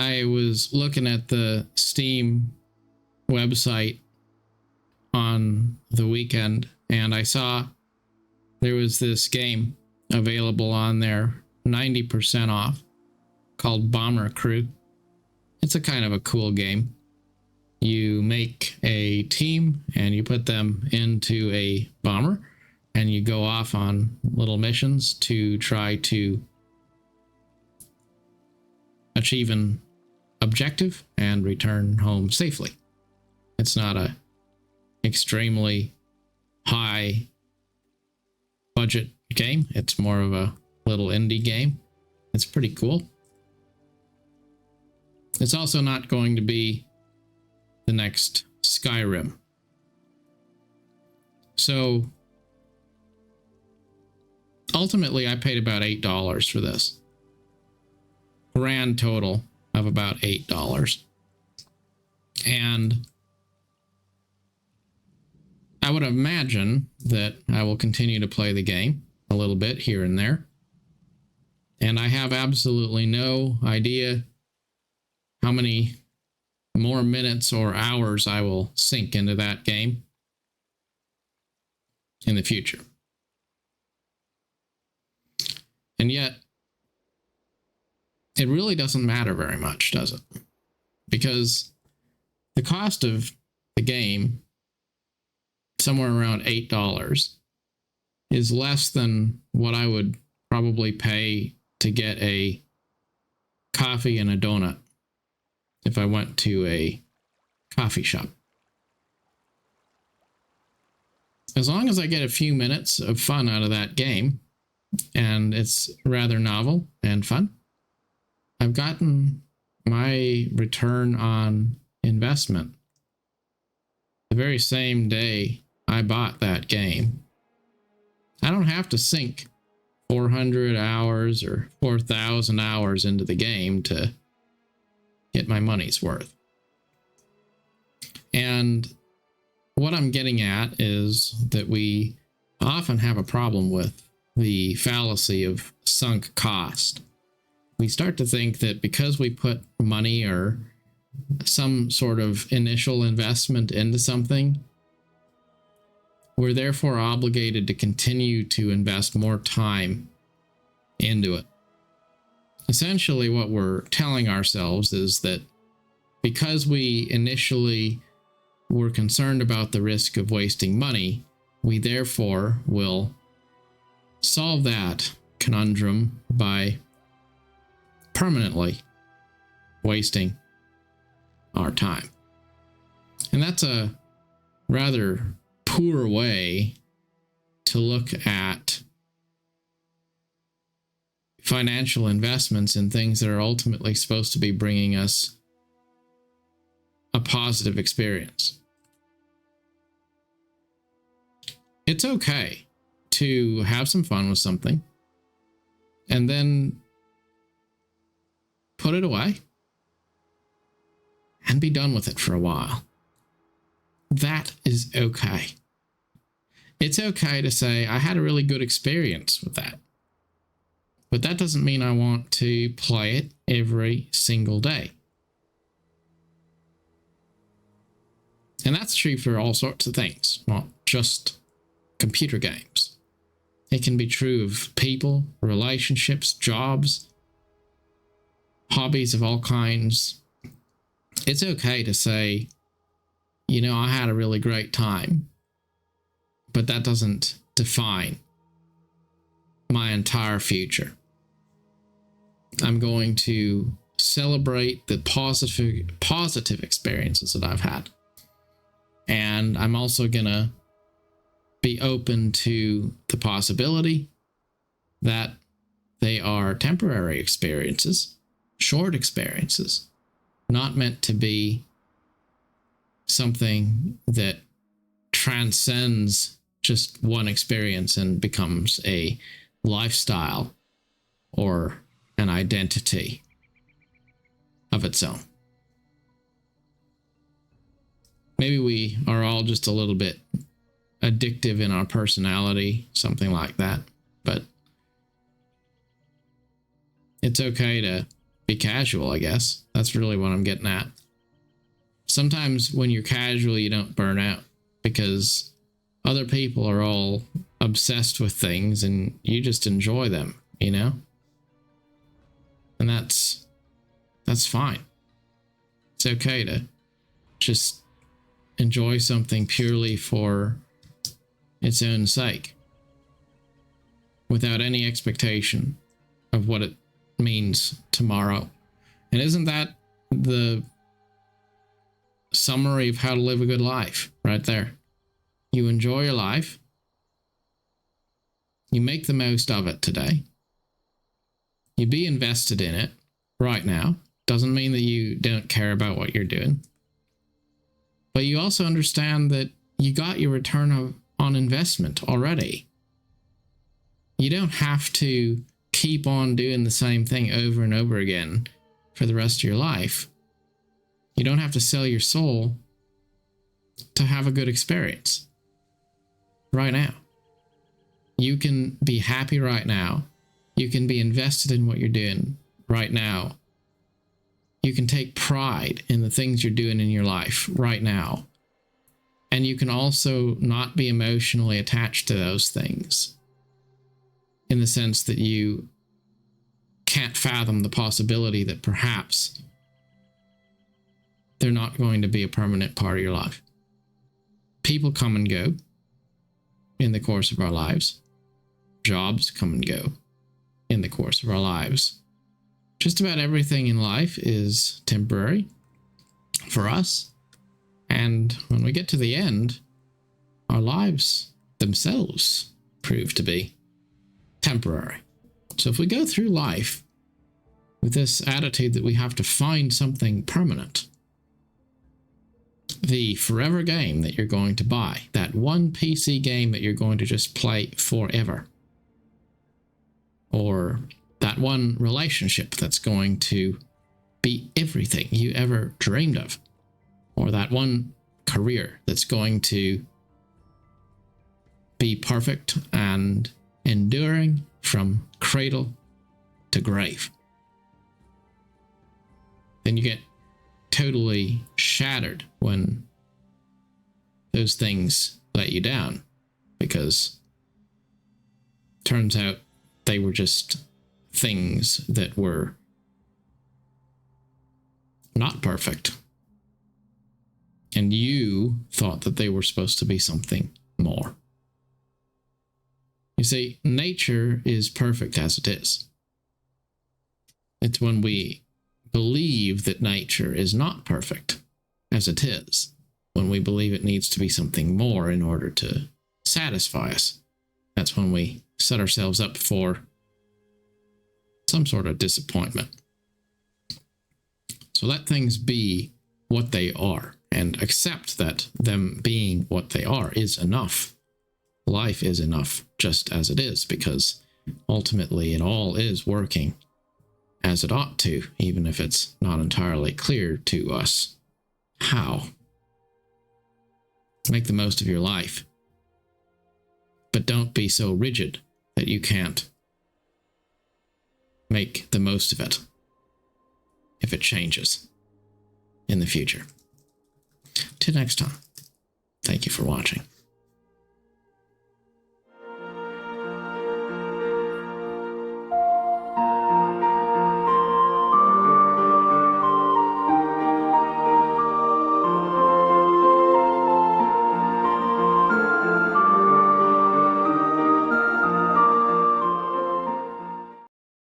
I was looking at the Steam website on the weekend, and I saw there was this game available on there, 90% off, called Bomber Crew. It's a kind of a cool game. You make a team and you put them into a bomber, and you go off on little missions to try to achieve an objective and return home safely. It's not a extremely high budget game. It's more of a little indie game. It's pretty cool. It's also not going to be the next Skyrim. So ultimately, I paid about $8 for this. Grand total of about $8. And I would imagine that I will continue to play the game a little bit here and there. And I have absolutely no idea how many more minutes or hours I will sink into that game in the future. And yet, it really doesn't matter very much, does it? Because the cost of the game, somewhere around $8, is less than what I would probably pay to get a coffee and a donut if I went to a coffee shop. As long as I get a few minutes of fun out of that game, and it's rather novel and fun, I've gotten my return on investment the very same day I bought that game. I don't have to sink 400 hours or 4,000 hours into the game to get my money's worth. And what I'm getting at is that we often have a problem with the fallacy of sunk cost. We start to think that because we put money or some sort of initial investment into something, we're therefore obligated to continue to invest more time into it. Essentially, what we're telling ourselves is that because we initially were concerned about the risk of wasting money, we therefore will solve that conundrum by permanently wasting our time. And that's a rather poor way to look at financial investments in things that are ultimately supposed to be bringing us a positive experience. It's okay to have some fun with something and then put it away and be done with it for a while. That is okay. It's okay to say, I had a really good experience with that. But that doesn't mean I want to play it every single day. And that's true for all sorts of things, not just computer games. It can be true of people, relationships, jobs, hobbies of all kinds. It's okay to say, you know, I had a really great time, but that doesn't define my entire future. I'm going to celebrate the positive experiences that I've had. And I'm also going to be open to the possibility that they are temporary experiences, short experiences, not meant to be something that transcends just one experience and becomes a lifestyle or an identity of its own. Maybe we are all just a little bit addictive in our personality, something like that. But it's okay to be casual, I guess. That's really what I'm getting at. Sometimes when you're casual, you don't burn out because other people are all obsessed with things and you just enjoy them, you know? And that's fine. It's okay to just enjoy something purely for its own sake without any expectation of what it means tomorrow. And isn't that the summary of how to live a good life right there? You enjoy your life. You make the most of it today. You be invested in it right now. Doesn't mean that you don't care about what you're doing. But you also understand that you got your return on investment already. You don't have to keep on doing the same thing over and over again for the rest of your life. You don't have to sell your soul to have a good experience right now. You can be happy right now. You can be invested in what you're doing right now. You can take pride in the things you're doing in your life right now. And you can also not be emotionally attached to those things in the sense that you can't fathom the possibility that perhaps they're not going to be a permanent part of your life. People come and go in the course of our lives. Jobs come and go in the course of our lives. Just about everything in life is temporary for us. And when we get to the end, our lives themselves prove to be temporary. So if we go through life with this attitude that we have to find something permanent, the forever game that you're going to buy, that one PC game that you're going to just play forever, or that one relationship that's going to be everything you ever dreamed of, or that one career that's going to be perfect and enduring from cradle to grave, then you get totally shattered when those things let you down, because turns out they were just things that were not perfect. And you thought that they were supposed to be something more. You see, nature is perfect as it is. It's when we believe that nature is not perfect as it is, when we believe it needs to be something more in order to satisfy us, that's when we set ourselves up for some sort of disappointment. So let things be what they are and accept that them being what they are is enough. Life is enough just as it is, because ultimately it all is working as it ought to, even if it's not entirely clear to us how. Make the most of your life, but don't be so rigid that you can't make the most of it if it changes in the future. Till next time, thank you for watching.